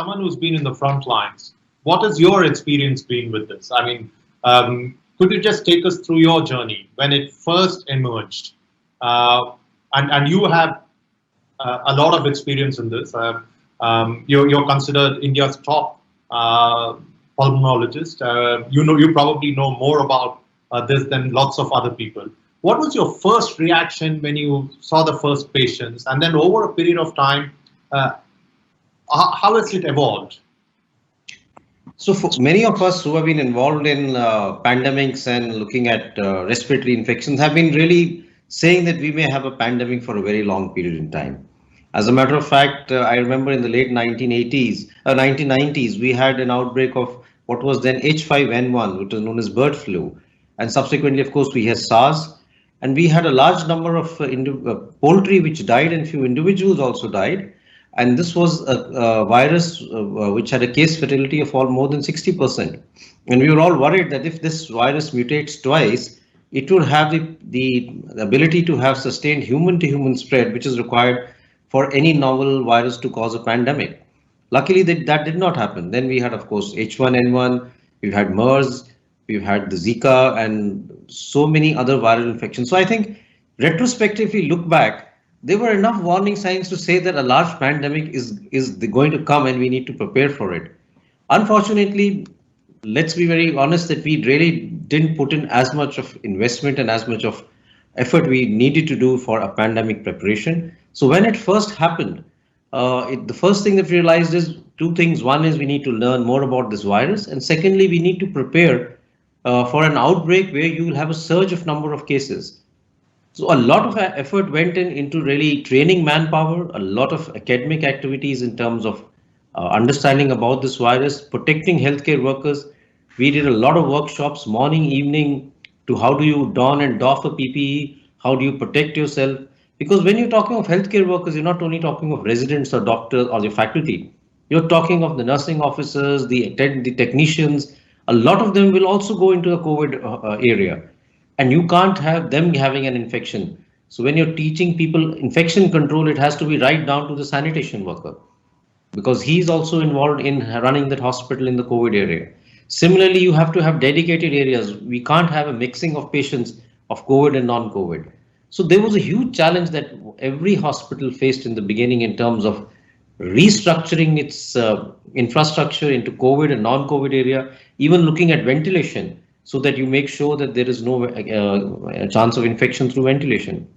someone who's been in the front lines, what has your experience been with this? I mean, could you just take us through your journey when it first emerged? And you have a lot of experience in this. You're considered India's top pulmonologist. You probably know more about this than lots of other people. What was your first reaction when you saw the first patients, and then over a period of time, how has it evolved? So for many of us who have been involved in pandemics and looking at respiratory infections have been really saying that we may have a pandemic for a very long period in time. As a matter of fact, I remember in the late 1990s, we had an outbreak of what was then H5N1, which was known as bird flu. And subsequently, of course, we had SARS. And we had a large number of poultry which died, and few individuals also died. And this was a virus which had a case fatality of more than 60%. And we were all worried that if this virus mutates twice, it would have the ability to have sustained human-to-human spread, which is required for any novel virus to cause a pandemic. Luckily, that did not happen. Then we had, of course, H1N1, we've had MERS, we've had the Zika, and so many other viral infections. So I think retrospectively, look back, there were enough warning signs to say that a large pandemic is going to come and we need to prepare for it. Unfortunately, let's be very honest that we really didn't put in as much of investment and as much of effort we needed to do for a pandemic preparation. So when it first happened, the first thing that we realized is two things. One is we need to learn more about this virus, and secondly, we need to prepare for an outbreak where you will have a surge of number of cases. So a lot of effort went into really training manpower, a lot of academic activities in terms of understanding about this virus, protecting healthcare workers. We did a lot of workshops, morning, evening, to how do you don and doff a PPE, how do you protect yourself? Because when you're talking of healthcare workers, you're not only talking of residents or doctors or the faculty, you're talking of the nursing officers, the technicians. A lot of them will also go into the COVID area, and you can't have them having an infection. So when you're teaching people infection control, it has to be right down to the sanitation worker, because he's also involved in running that hospital in the COVID area. Similarly, you have to have dedicated areas. We can't have a mixing of patients of COVID and non-COVID. So there was a huge challenge that every hospital faced in the beginning in terms of restructuring its infrastructure into COVID and non-COVID area, even looking at ventilation so that you make sure that there is no chance of infection through ventilation,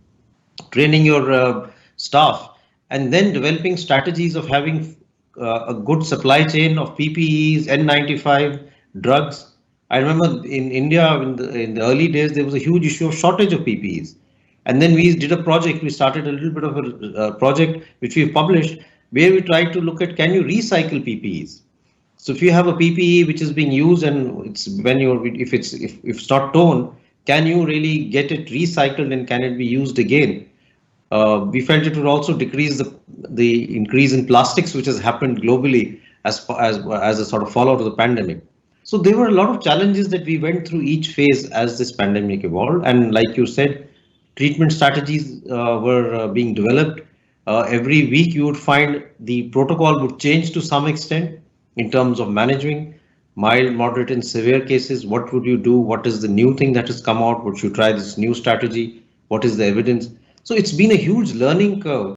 training your staff, and then developing strategies of having a good supply chain of PPEs, N95, drugs. I remember in India in the early days, there was a huge issue of shortage of PPEs. And then we did a project, we started a little bit of a project which we've published, where we tried to look at, can you recycle PPEs? So if you have a PPE which is being used and if it's not torn, can you really get it recycled and can it be used again? We felt it would also decrease the increase in plastics which has happened globally as a sort of fallout of the pandemic. So there were a lot of challenges that we went through each phase as this pandemic evolved. And like you said, treatment strategies were being developed. Every week you would find the protocol would change to some extent in terms of managing mild, moderate and severe cases. What would you do? What is the new thing that has come out? Would you try this new strategy? What is the evidence? So it's been a huge learning curve.